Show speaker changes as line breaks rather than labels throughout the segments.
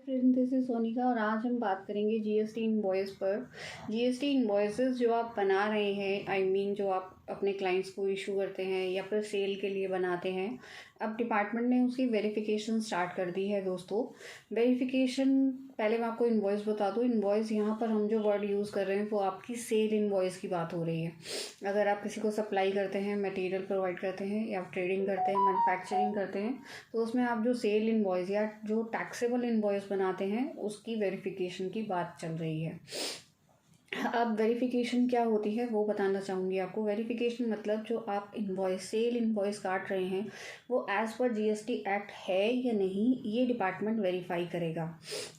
Friend, this is Sonika और आज हम बात करेंगे जीएसटी इनवॉइस पर। जीएसटी इनवॉइसेस जो आप बना रहे हैं, जो आप अपने क्लाइंट्स को इशू करते हैं या फिर सेल के लिए बनाते हैं, अब डिपार्टमेंट ने उसकी वेरिफिकेशन स्टार्ट कर दी है दोस्तों। वेरिफिकेशन, पहले मैं आपको इनवॉइस बता दूँ। इनवॉइस यहाँ पर हम जो वर्ड यूज़ कर रहे हैं वो आपकी सेल इनवॉइस की बात हो रही है। अगर आप किसी को सप्लाई करते हैं, मटेरियल प्रोवाइड करते हैं या ट्रेडिंग करते हैं, मैन्युफैक्चरिंग करते हैं, तो उसमें आप जो सेल इनवॉइस या जो टैक्सेबल इनवॉइस बनाते हैं उसकी वेरिफिकेशन की बात चल रही है। अब वेरिफिकेशन क्या होती है वो बताना चाहूँगी आपको। वेरिफिकेशन मतलब जो आप इनवॉइस, सेल इनवॉइस काट रहे हैं, वो एज़ पर जीएसटी एक्ट है या नहीं, ये डिपार्टमेंट वेरीफाई करेगा।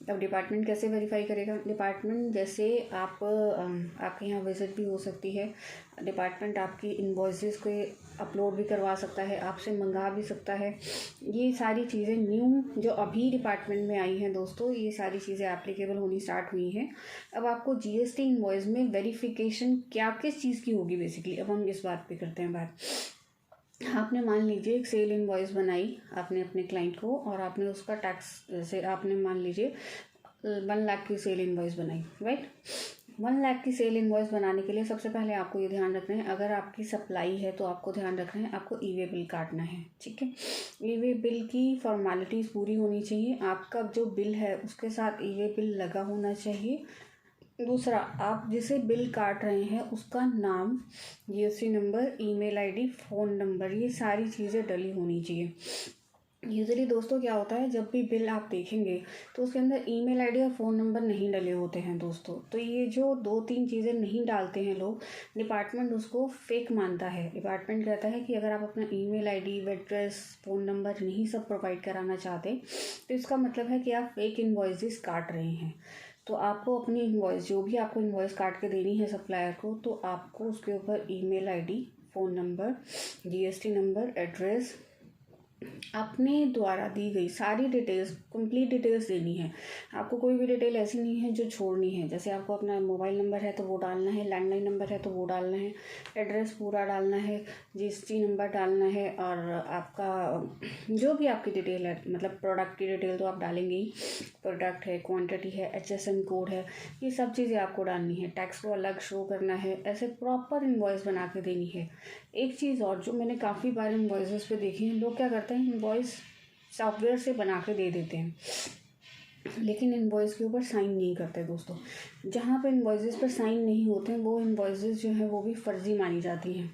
अब डिपार्टमेंट कैसे वेरीफाई करेगा? डिपार्टमेंट जैसे आपके यहाँ विजिट भी हो सकती है। डिपार्टमेंट आपकी इनवॉइसेस को अपलोड भी करवा सकता है, आपसे मंगा भी सकता है। ये सारी चीज़ें न्यू जो अभी डिपार्टमेंट में आई हैं दोस्तों, ये सारी चीज़ें एप्लीकेबल होनी स्टार्ट हुई हैं। अब आपको जीएसटी इनवॉइस में वेरिफिकेशन क्या किस चीज़ की होगी बेसिकली, अब हम इस बात पे करते हैं बात। आपने मान लीजिए एक सेल इनवॉइस बनाई आपने अपने क्लाइंट को, और आपने उसका टैक्स, जैसे आपने मान लीजिए 1 लाख की सेल इनवॉइस बनाई, राइट। 1 लाख की सेल इनवॉइस बनाने के लिए सबसे पहले आपको ये ध्यान रखना है, अगर आपकी सप्लाई है तो आपको ध्यान रखना है आपको ई-वे बिल काटना है, ठीक है। ई-वे बिल की फॉर्मेलिटीज़ पूरी होनी चाहिए। आपका जो बिल है उसके साथ ई-वे बिल लगा होना चाहिए। दूसरा, आप जिसे बिल काट रहे हैं उसका नाम, GST number, email ID, phone number, ये सारी चीज़ें डली होनी चाहिए। यूजुअली दोस्तों क्या होता है, जब भी बिल आप देखेंगे तो उसके अंदर ईमेल आईडी और फ़ोन नंबर नहीं डले होते हैं दोस्तों। तो ये जो 2-3 चीज़ें नहीं डालते हैं लोग, डिपार्टमेंट उसको फेक मानता है। डिपार्टमेंट कहता है कि अगर आप अपना email ID, address, phone number नहीं सब प्रोवाइड कराना चाहते तो इसका मतलब है कि आप फेक इन्वॉइसेस काट रहे हैं। तो आपको अपनी इनवॉइस, जो भी आपको इनवॉइस काट के देनी है सप्लायर को, तो आपको उसके ऊपर email ID, phone number, GST number, address, अपने द्वारा दी गई सारी डिटेल्स, कंप्लीट डिटेल्स देनी है। आपको कोई भी डिटेल ऐसी नहीं है जो छोड़नी है। जैसे आपको अपना मोबाइल नंबर है तो वो डालना है, लैंडलाइन नंबर है तो वो डालना है, एड्रेस पूरा डालना है, जीएसटी नंबर डालना है, और आपका जो भी आपकी डिटेल है, मतलब प्रोडक्ट की डिटेल तो आप डालेंगे ही। प्रोडक्ट है, क्वांटिटी है, एचएसएन कोड है, ये सब चीज़ें आपको डालनी है। टैक्स को अलग शो करना है, ऐसे प्रॉपर इनवॉइस बना के देनी है। एक चीज़ और जो मैंने काफ़ी बार इनवॉइसेस पे देखी है, लोग क्या करते हैं, इनवॉइस सॉफ्टवेयर से बना के दे देते हैं लेकिन इनवॉइस के ऊपर साइन नहीं करते दोस्तों। जहाँ पे इनवॉइसेस पर साइन नहीं होते हैं वो इनवॉइसेस जो हैं वो भी फर्जी मानी जाती हैं।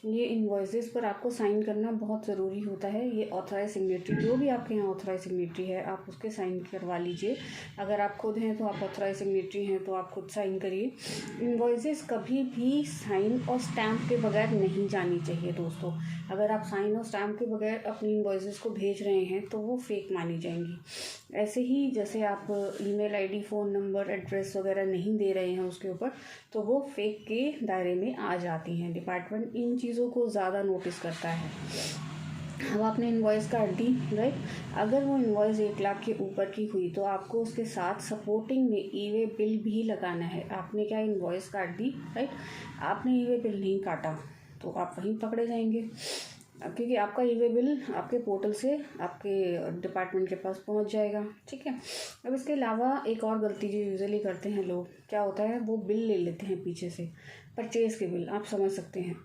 ये इनवॉइसेस पर आपको साइन करना बहुत ज़रूरी होता है। ये ऑथराइज सिग्नेटरी, जो भी आपके यहाँ ऑथराइज सिग्नेटरी है आप उसके साइन करवा लीजिए। अगर आप खुद हैं तो आप ऑथराइज सिग्नेटरी हैं तो आप खुद साइन करिए। इनवॉइसेस कभी भी साइन और स्टैम्प के बगैर नहीं जानी चाहिए दोस्तों। अगर आप साइन और स्टैम्प के बगैर अपनी इनवॉइसेस को भेज रहे हैं तो वो फेक मानी जाएंगी। ऐसे ही जैसे आप email ID, phone number, address वगैरह नहीं दे रहे हैं उसके ऊपर, तो वो फेक के दायरे में आ जाती हैं। डिपार्टमेंट इन चीज़ों को ज़्यादा नोटिस करता है। अब आपने इनवॉइस काट दी, राइट। अगर वो इनवॉइस 1 लाख के ऊपर की हुई तो आपको उसके साथ सपोर्टिंग में ई-वे बिल भी लगाना है। आपने क्या इनवॉइस काट दी, राइट, आपने ई-वे बिल नहीं काटा तो आप वहीं पकड़े जाएंगे, क्योंकि आपका ई-वे बिल आपके पोर्टल से आपके डिपार्टमेंट के पास पहुंच जाएगा, ठीक है। अब इसके अलावा एक और गलती जो यूजुअली करते हैं लोग, क्या होता है, वो बिल ले लेते हैं पीछे से, परचेज़ के बिल, आप समझ सकते हैं।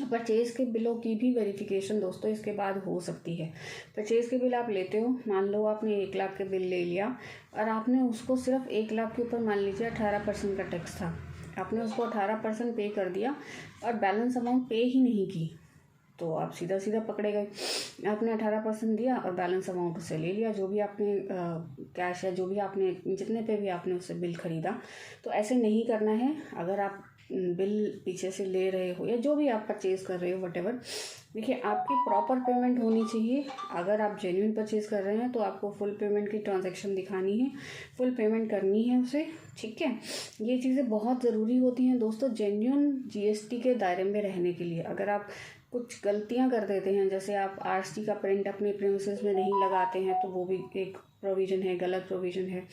परचेज़ के बिलों की भी वेरिफिकेशन दोस्तों इसके बाद हो सकती है। परचेज़ के बिल आप लेते हो, मान लो आपने 1 लाख के बिल ले लिया और आपने उसको सिर्फ 1 लाख के ऊपर मान लीजिए 18% का टैक्स था, आपने उसको 18% पे कर दिया और बैलेंस अमाउंट पे ही नहीं की, तो आप सीधा सीधा पकड़े गए। आपने 18% दिया और बैलेंस अमाउंट उससे ले लिया, जो भी आपने कैश है, जो भी आपने जितने पे भी आपने उससे बिल ख़रीदा। तो ऐसे नहीं करना है। अगर आप बिल पीछे से ले रहे हो या जो भी आप परचेज़ कर रहे हो, वटेवर, देखिए आपकी प्रॉपर पेमेंट होनी चाहिए। अगर आप जेन्युइन परचेज़ कर रहे हैं तो आपको फुल पेमेंट की ट्रांजैक्शन दिखानी है, फुल पेमेंट करनी है उसे, ठीक है। ये चीज़ें बहुत ज़रूरी होती हैं दोस्तों जेन्युइन जीएसटी के दायरे में रहने के लिए। अगर आप कुछ गलतियां कर देते हैं, जैसे आप आरएसटी का प्रिंट अपने प्रीमिसेस में नहीं लगाते हैं, तो वो भी एक प्रोविज़न है, गलत प्रोविज़न है।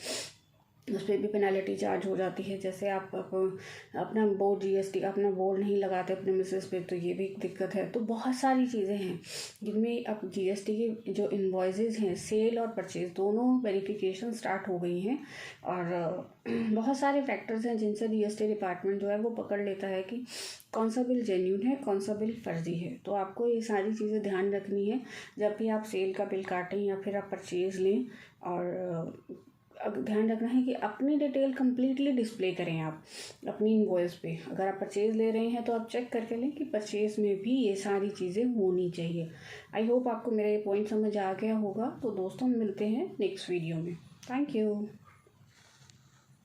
उस पर भी पेनल्टी चार्ज हो जाती है। जैसे आप अपना बोर्ड जीएसटी अपना बोर्ड नहीं लगाते अपने मिसेस पे, तो ये भी एक दिक्कत है। तो बहुत सारी चीज़ें हैं जिनमें अब जीएसटी के जो इनवॉइसेस हैं, सेल और परचेज दोनों वेरिफिकेशन स्टार्ट हो गई हैं। और बहुत सारे फैक्टर्स हैं जिनसे जीएसटी डिपार्टमेंट जो है वो पकड़ लेता है कि कौन सा बिल जेन्यून है, कौन सा बिल फर्जी है। तो आपको ये सारी चीज़ें ध्यान रखनी है जब भी आप सेल का बिल काटें या फिर आप परचेज़ लें। और ध्यान रखना है कि अपनी डिटेल कम्प्लीटली डिस्प्ले करें आप अपनी इनवॉइस पे। अगर आप परचेज़ ले रहे हैं तो आप चेक करके लें कि परचेज़ में भी ये सारी चीज़ें होनी चाहिए। आई होप आपको मेरा ये पॉइंट समझ आ गया होगा। तो दोस्तों मिलते हैं नेक्स्ट वीडियो में। Thank you.